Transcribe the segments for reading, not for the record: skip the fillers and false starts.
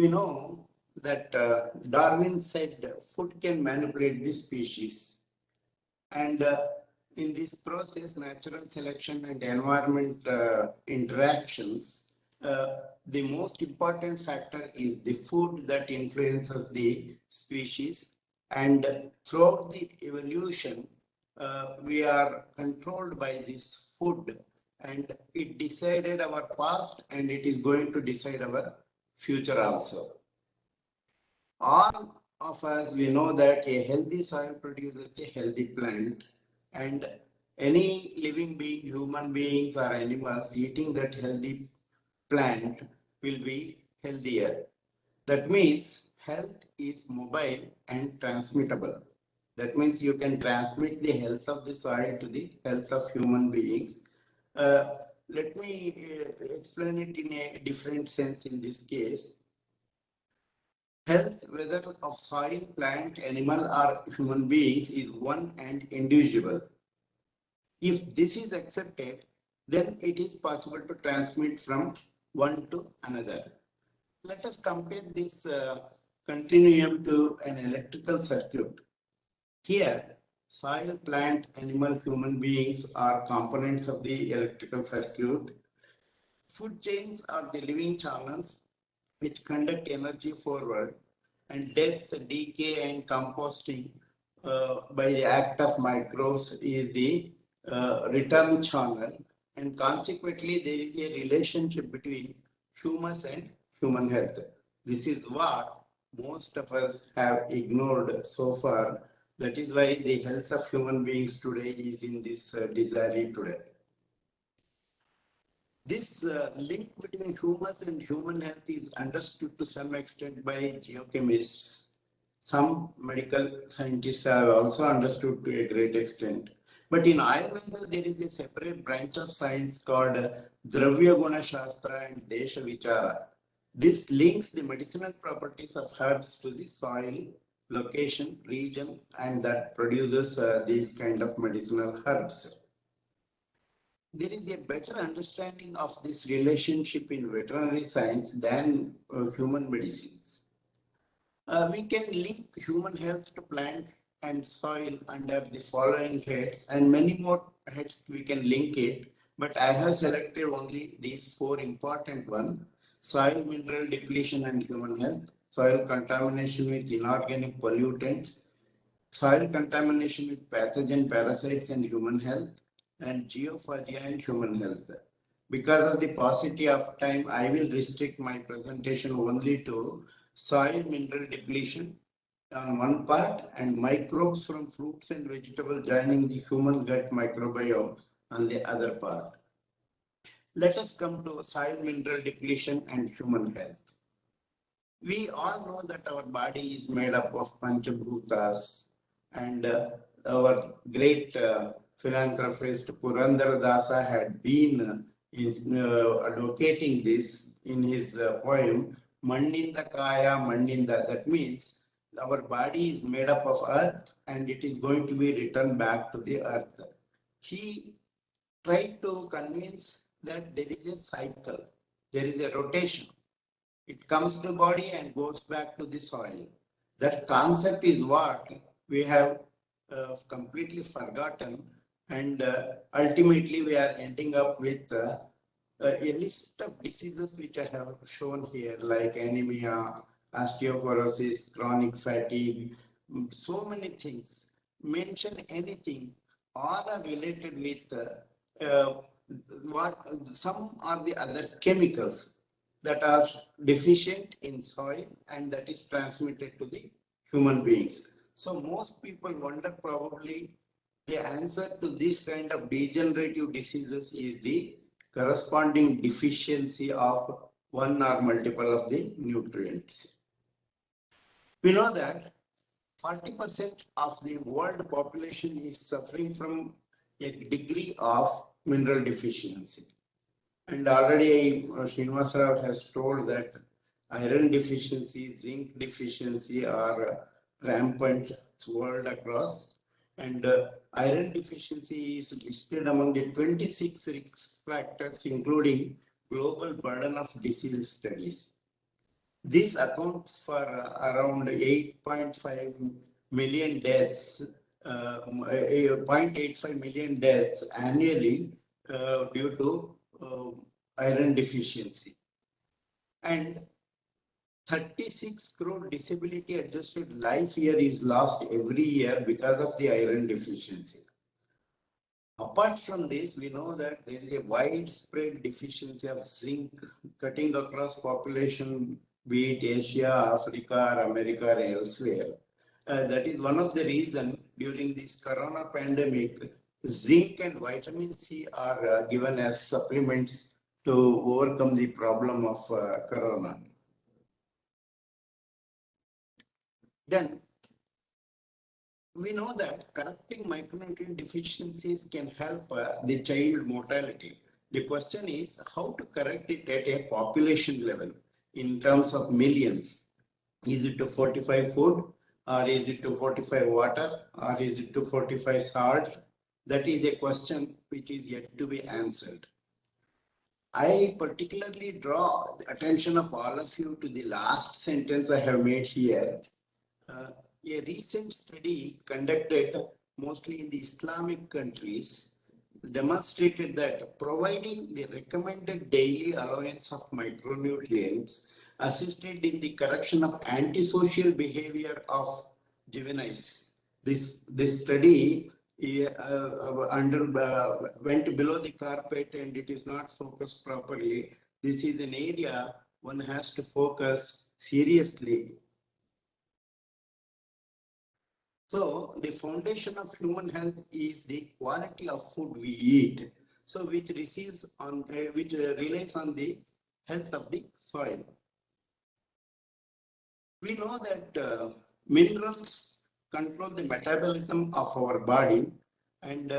We know that Darwin said food can manipulate the species, and in this process, natural selection and environment interactions, the most important factor is the food that influences the species. And throughout the evolution, we are controlled by this food, and it decided our past, and it is going to decide our future also. All of us, we know that a healthy soil produces a healthy plant, and any living being, human beings or animals eating that healthy plant will be healthier. That means health is mobile and transmittable. That means you can transmit the health of the soil to the health of human beings. Uh, Let me explain it in a different sense in this case. Health, whether of soil, plant, animal, or human beings, is one and indivisible. If this is accepted, then it is possible to transmit from one to another. Let us compare this continuum to an electrical circuit. Here, soil, plant, animal, human beings are components of the electrical circuit. Food chains are the living channels which conduct energy forward, and death, decay, and composting by the act of microbes is the return channel, and consequently, there is a relationship between humus and human health. This is what most of us have ignored so far. That is why the health of human beings today is in this disarray today. This link between humus and human health is understood to some extent by geochemists. Some medical scientists have also understood to a great extent. But in Ayurveda, there is a separate branch of science called Dravya Guna Shastra and Desha Vichara. This links the medicinal properties of herbs to the soil, location, region, and that produces these kind of medicinal herbs. There is a better understanding of this relationship in veterinary science than human medicines. We can link human health to plant and soil under the following heads, and many more heads we can link it, but I have selected only these four important ones: soil mineral depletion and human health, soil contamination with inorganic pollutants, soil contamination with pathogen parasites and human health, and geophagia and human health. Because of the paucity of time, I will restrict my presentation only to soil mineral depletion on one part and microbes from fruits and vegetables joining the human gut microbiome on the other part. Let us come to soil mineral depletion and human health. We all know that our body is made up of Panchabhutas, and our great philanthropist Purandara Dasa had been advocating this in his poem Manninda Kaya Manninda. That means our body is made up of earth and it is going to be returned back to the earth. He tried to convince that there is a cycle, there is a rotation. It comes to body and goes back to the soil. That concept is what we have completely forgotten, and ultimately we are ending up with a list of diseases which I have shown here, like anemia, osteoporosis, chronic fatigue, so many things. Mention anything, all are related with what some are the other chemicals that are deficient in soil and that is transmitted to the human beings. So most people wonder probably the answer to this kind of degenerative diseases is the corresponding deficiency of one or multiple of the nutrients. We know that 40% of the world population is suffering from a degree of mineral deficiency. And already Srinivasa Rao has told that iron deficiency, zinc deficiency are rampant world across. And iron deficiency is listed among the 26 risk factors, including global burden of disease studies. This accounts for around 8.5 million deaths, 0.85 million deaths annually due to iron deficiency. And 36 crore disability adjusted life year is lost every year because of the iron deficiency. Apart from this, we know that there is a widespread deficiency of zinc cutting across population, be it Asia, Africa, or America, or elsewhere. That is one of the reasons during this corona pandemic, zinc and vitamin C are given as supplements to overcome the problem of corona. Then we know that correcting micronutrient deficiencies can help the child mortality. The question is how to correct it at a population level in terms of millions. Is it to fortify food, or is it to fortify water, or is it to fortify salt? That is a question which is yet to be answered. I particularly draw the attention of all of you to the last sentence I have made here. A recent study conducted mostly in the Islamic countries demonstrated that providing the recommended daily allowance of micronutrients assisted in the correction of antisocial behavior of juveniles. This study went below the carpet and it is not focused properly. This is an area one has to focus seriously. So the foundation of human health is the quality of food we eat. So which relates on the health of the soil. We know that minerals control the metabolism of our body, and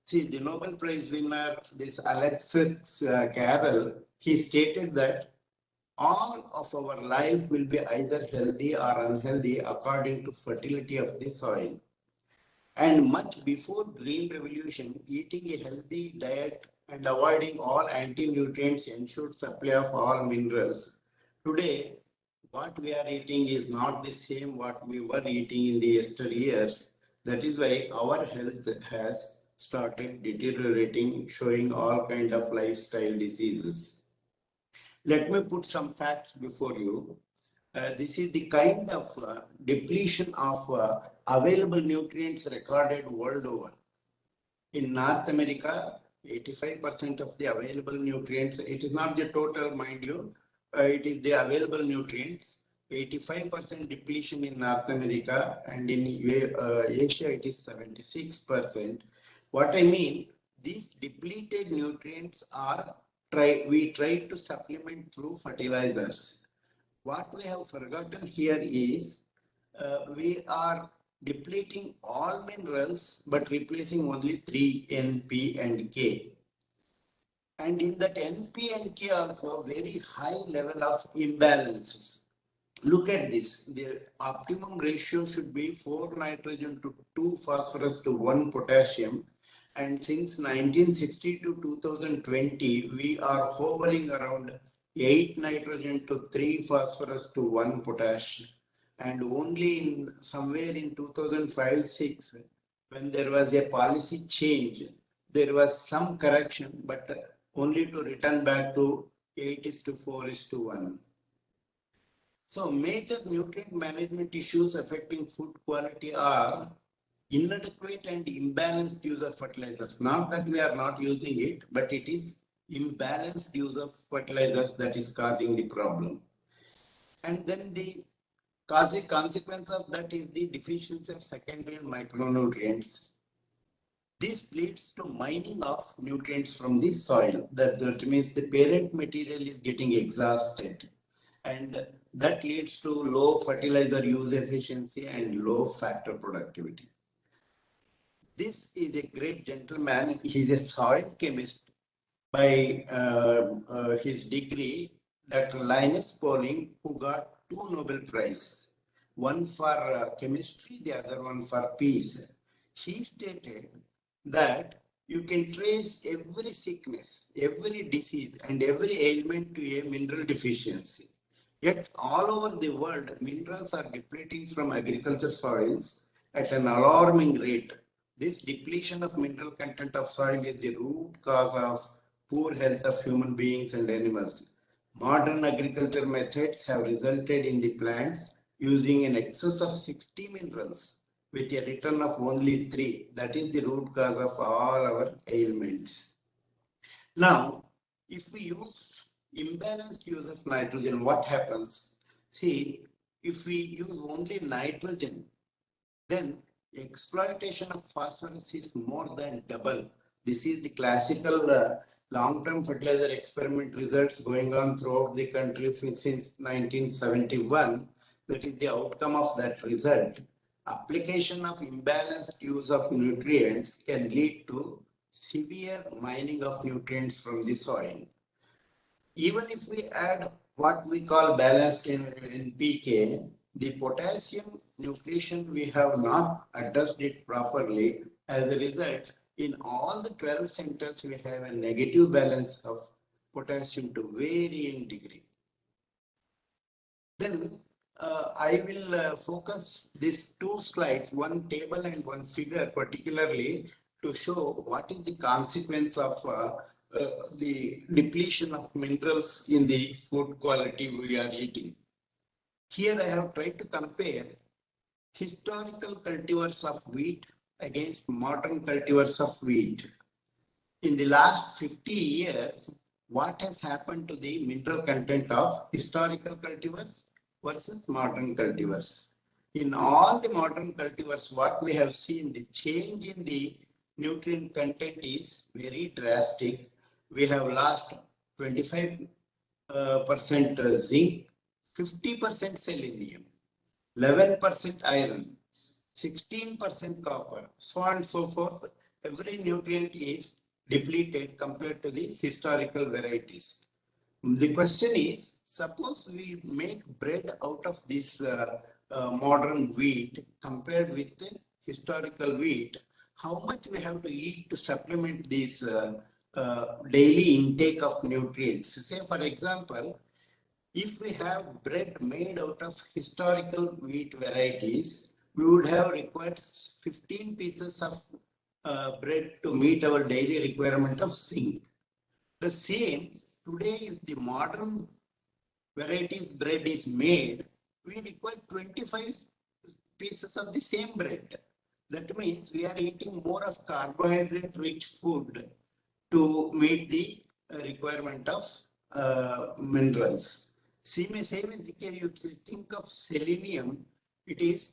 see the Nobel Prize winner, this Alexis Carrel, he stated that all of our life will be either healthy or unhealthy according to fertility of the soil. And much before Green Revolution, eating a healthy diet and avoiding all anti-nutrients ensured supply of all minerals. Today, what we are eating is not the same what we were eating in the yesteryears. That is why our health has started deteriorating, showing all kinds of lifestyle diseases. Let me put some facts before you. This is the kind of depletion of available nutrients recorded world over. In North America, 85% of the available nutrients, it is not the total, mind you, it is the available nutrients. 85% depletion in North America, and in Asia it is 76%. What I mean, these depleted nutrients are we try to supplement through fertilizers. What we have forgotten here is we are depleting all minerals but replacing only 3, N, P and K. And in that N, P and K also very high level of imbalances. Look at this, the optimum ratio should be 4 nitrogen to 2 phosphorus to 1 potassium. And since 1960 to 2020, we are hovering around 8 nitrogen to 3 phosphorus to 1 potassium. And only in somewhere in 2005-6, when there was a policy change, there was some correction, but only to return back to 8:4:1. So major nutrient management issues affecting food quality are inadequate and imbalanced use of fertilizers. Not that we are not using it, but it is imbalanced use of fertilizers that is causing the problem. And then the consequence of that is the deficiency of secondary micronutrients. This leads to mining of nutrients from the soil. That means the parent material is getting exhausted. And that leads to low fertilizer use efficiency and low factor productivity. This is a great gentleman. He's a soil chemist by his degree, Dr. Linus Pauling, who got 2 Nobel Prizes, one for chemistry, the other one for peace. He stated that you can trace every sickness, every disease, and every ailment to a mineral deficiency. Yet all over the world, minerals are depleting from agriculture soils at an alarming rate. This depletion of mineral content of soil is the root cause of poor health of human beings and animals. Modern agriculture methods have resulted in the plants using an excess of 60 minerals with a return of only 3. That is the root cause of all our ailments. Now, if we use imbalanced use of nitrogen, what happens? See, if we use only nitrogen, then exploitation of phosphorus is more than double. This is the classical long-term fertilizer experiment results going on throughout the country since 1971. That is the outcome of that result. Application of imbalanced use of nutrients can lead to severe mining of nutrients from the soil. Even if we add what we call balanced in NPK, the potassium nutrition we have not addressed it properly. As a result, in all the 12 centers, we have a negative balance of potassium to varying degree. Then I will focus these two slides, one table and one figure, particularly to show what is the consequence of the depletion of minerals in the food quality we are eating. Here I have tried to compare historical cultivars of wheat against modern cultivars of wheat. In the last 50 years, what has happened to the mineral content of historical cultivars versus modern cultivars? In all the modern cultivars, what we have seen, the change in the nutrient content is very drastic. We have lost 25% zinc, 50% selenium, 11% iron, 16% copper, so on and so forth. Every nutrient is depleted compared to the historical varieties. The question is, suppose we make bread out of this modern wheat compared with the historical wheat, how much we have to eat to supplement this daily intake of nutrients? Say, for example, if we have bread made out of historical wheat varieties, we would have required 15 pieces of bread to meet our daily requirement of zinc. The same today, if the modern varieties bread is made, we require 25 pieces of the same bread. That means we are eating more of carbohydrate rich food to meet the requirement of minerals. Same as the case, if you think of selenium, it is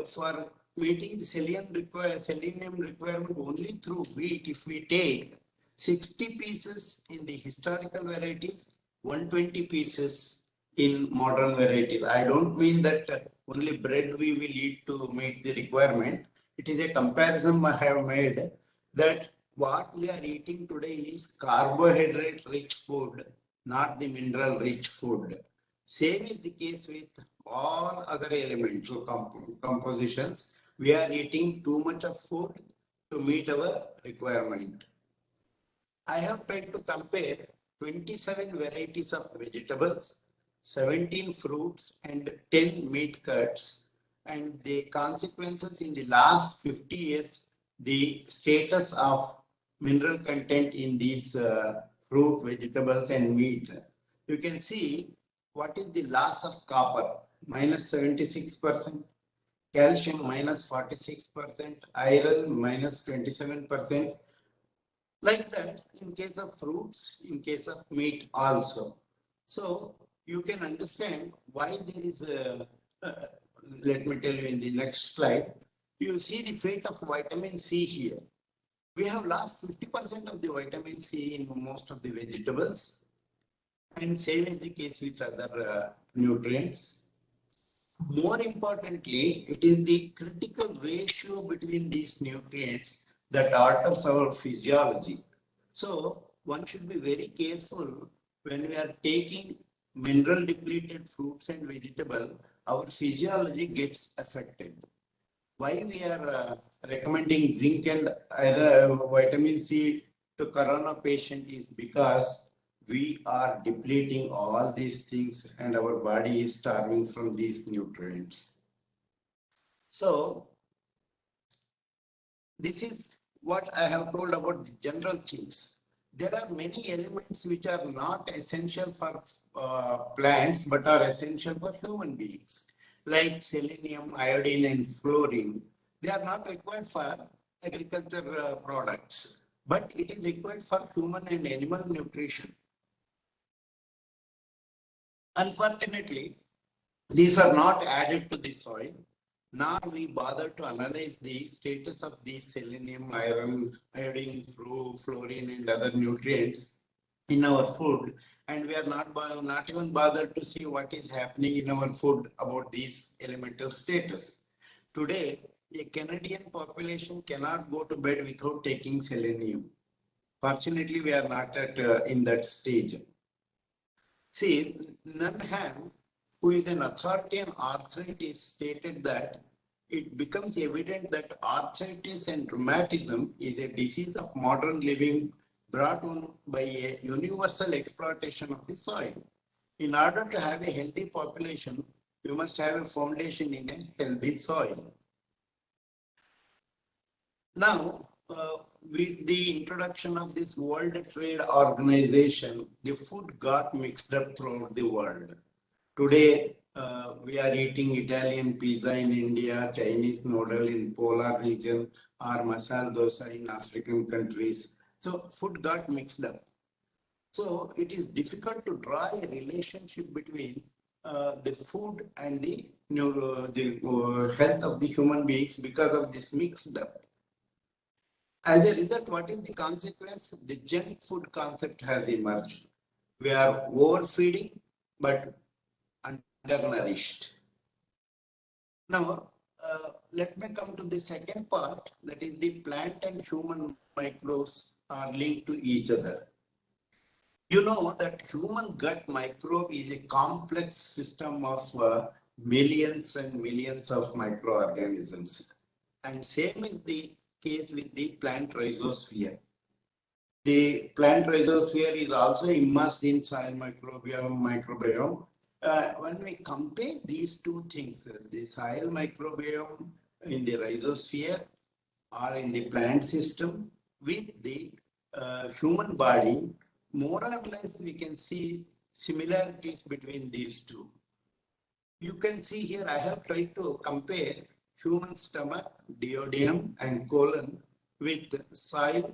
for meeting the selenium requirement only through wheat. If we take 60 pieces in the historical varieties, 120 pieces in modern varieties. I don't mean that only bread we will eat to meet the requirement. It is a comparison I have made that what we are eating today is carbohydrate rich food, not the mineral rich food. Same is the case with all other elemental compositions. We are eating too much of food to meet our requirement. I have tried to compare 27 varieties of vegetables, 17 fruits, and 10 meat cuts, and the consequences in the last 50 years, the status of mineral content in these fruit, vegetables, and meat. You can see what is the loss of copper, minus 76%, calcium minus 46%, iron minus 27%. Like that, in case of fruits, in case of meat also. So you can understand why there is a, let me tell you in the next slide, you see the fate of vitamin C here. We have lost 50% of the vitamin C in most of the vegetables, and same is the case with other nutrients. More importantly, it is the critical ratio between these nutrients that alters our physiology. So one should be very careful when we are taking mineral depleted fruits and vegetables, our physiology gets affected. Why we are recommending zinc and vitamin C to corona patient is because we are depleting all these things and our body is starving from these nutrients. So this is what I have told about the general things. There are many elements which are not essential for plants but are essential for human beings, like selenium, iodine, and fluorine. They are not required for agriculture products, but it is required for human and animal nutrition. Unfortunately, these are not added to the soil, nor we bother to analyze the status of the selenium, iron, iodine, fluorine, and other nutrients in our food. And we are not even bothered to see what is happening in our food about these elemental status. Today, a Canadian population cannot go to bed without taking selenium. Fortunately, we are not at in that stage. See, Nunham, who is an authority on arthritis, stated that it becomes evident that arthritis and rheumatism is a disease of modern living brought on by a universal exploitation of the soil. In order to have a healthy population, you must have a foundation in a healthy soil. Now, with the introduction of this World Trade Organization, the food got mixed up throughout the world. Today, we are eating Italian pizza in India, Chinese noodle in polar region, or masala dosa in African countries. So food got mixed up. So it is difficult to draw a relationship between the food and the health of the human beings because of this mixed up. As a result, what is the consequence? The junk food concept has emerged. We are overfeeding, but undernourished. Now, let me come to the second part, that is the plant and human microbes are linked to each other. You know that human gut microbe is a complex system of millions and millions of microorganisms. And same is the case with the plant rhizosphere. The plant rhizosphere is also immersed in soil microbiome. When we compare these two things, the soil microbiome in the rhizosphere or in the plant system with the human body, more or less we can see similarities between these two. You can see here I have tried to compare human stomach, duodenum, and colon with soil,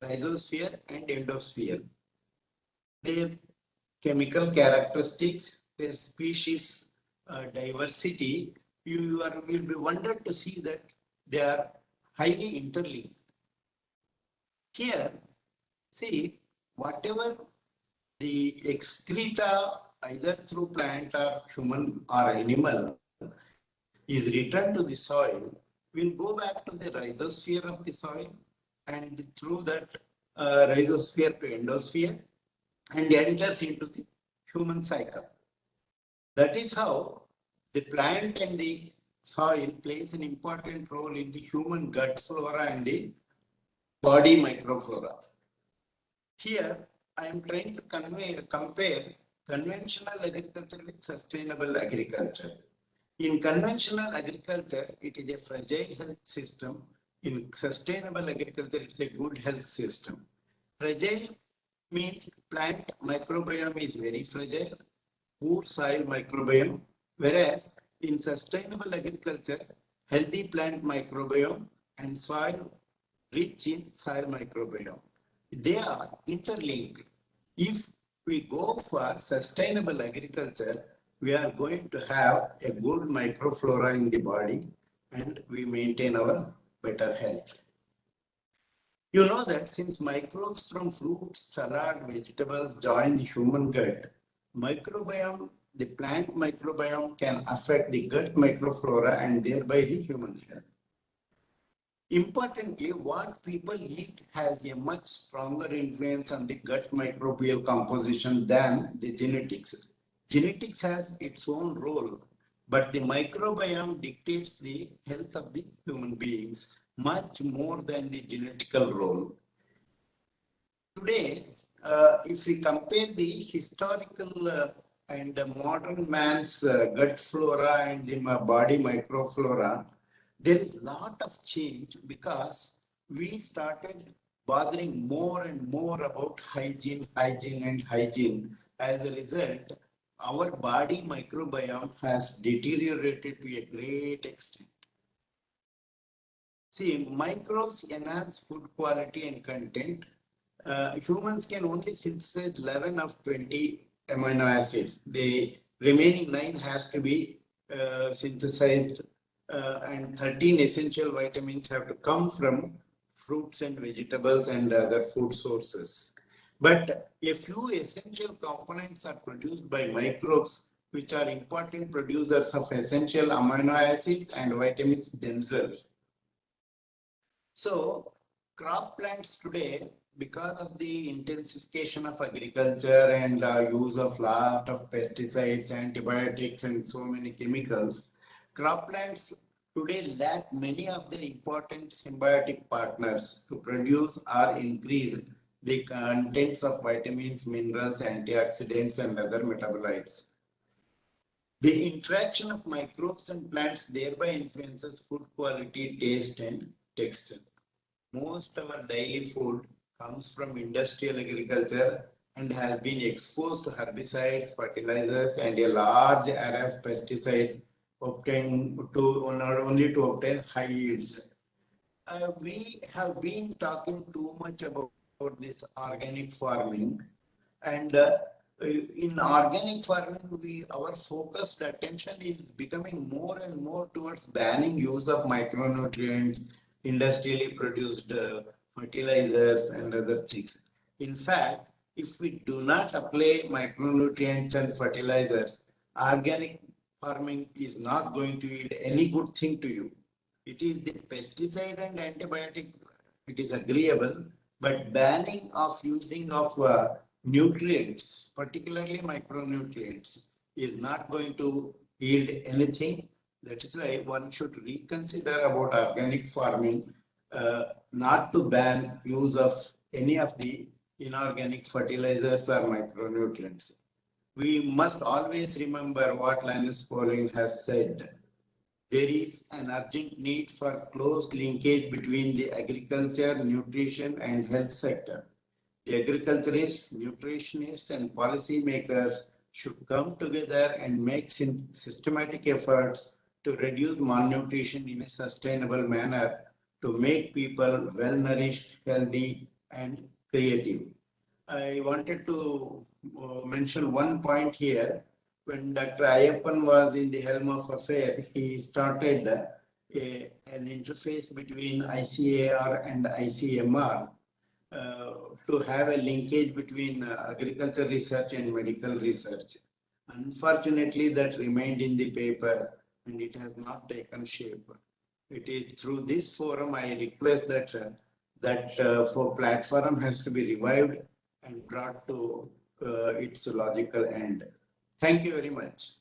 rhizosphere, and endosphere. Their chemical characteristics, their species diversity, will be wondered to see that they are highly interlinked. Here, see, whatever the excreta, either through plant or human or animal, is returned to the soil, will go back to the rhizosphere of the soil and through that rhizosphere to endosphere and enters into the human cycle. That is how the plant and the soil plays an important role in the human gut flora and the body microflora. Here, I am trying to compare conventional agriculture with sustainable agriculture. In conventional agriculture, it is a fragile health system. In sustainable agriculture, it's a good health system. Fragile means plant microbiome is very fragile, poor soil microbiome, whereas in sustainable agriculture, healthy plant microbiome and soil rich in soil microbiome. They are interlinked. If we go for sustainable agriculture, we are going to have a good microflora in the body and we maintain our better health. You know that since microbes from fruits, salad, vegetables join the human gut, microbiome, the plant microbiome can affect the gut microflora and thereby the human health. Importantly, what people eat has a much stronger influence on the gut microbial composition than the genetics. Genetics has its own role, but the microbiome dictates the health of the human beings much more than the genetical role. Today, if we compare the historical and the modern man's gut flora and the body microflora, there is a lot of change because we started bothering more and more about hygiene, hygiene, and hygiene. As a result, our body microbiome has deteriorated to a great extent. See, microbes enhance food quality and content. Humans can only synthesize 11 of 20 amino acids. The remaining 9 has to be synthesized, and 13 essential vitamins have to come from fruits and vegetables and other food sources. But a few essential components are produced by microbes, which are important producers of essential amino acids and vitamins themselves. So, crop plants today, because of the intensification of agriculture and use of lot of pesticides, antibiotics, and so many chemicals, crop plants today lack many of their important symbiotic partners to produce or increase the contents of vitamins, minerals, antioxidants, and other metabolites. The interaction of microbes and plants thereby influences food quality, taste, and texture. Most of our daily food comes from industrial agriculture and has been exposed to herbicides, fertilizers, and a large array of pesticides obtained to not only to obtain high yields. We have been talking too much about this organic farming, and in organic farming, our focused attention is becoming more and more towards banning use of micronutrients, industrially produced fertilizers, and other things. In fact, if we do not apply micronutrients and fertilizers, organic farming is not going to yield any good thing to you. It is the pesticide and antibiotic, it is agreeable, but banning of using of nutrients, particularly micronutrients, is not going to yield anything. That is why one should reconsider about organic farming, not to ban use of any of the inorganic fertilizers or micronutrients. We must always remember what Linus Pauling has said. There is an urgent need for close linkage between the agriculture, nutrition, and health sector. The agriculturists, nutritionists, and policymakers should come together and make systematic efforts to reduce malnutrition in a sustainable manner to make people well nourished, healthy, and creative. I wanted to mention one point here. When Dr. Ayyappan was in the helm of affair, he started an interface between ICAR and ICMR to have a linkage between agriculture research and medical research. Unfortunately, that remained in the paper and it has not taken shape. It is through this forum I request that for platform has to be revived and brought to its logical end. Thank you very much.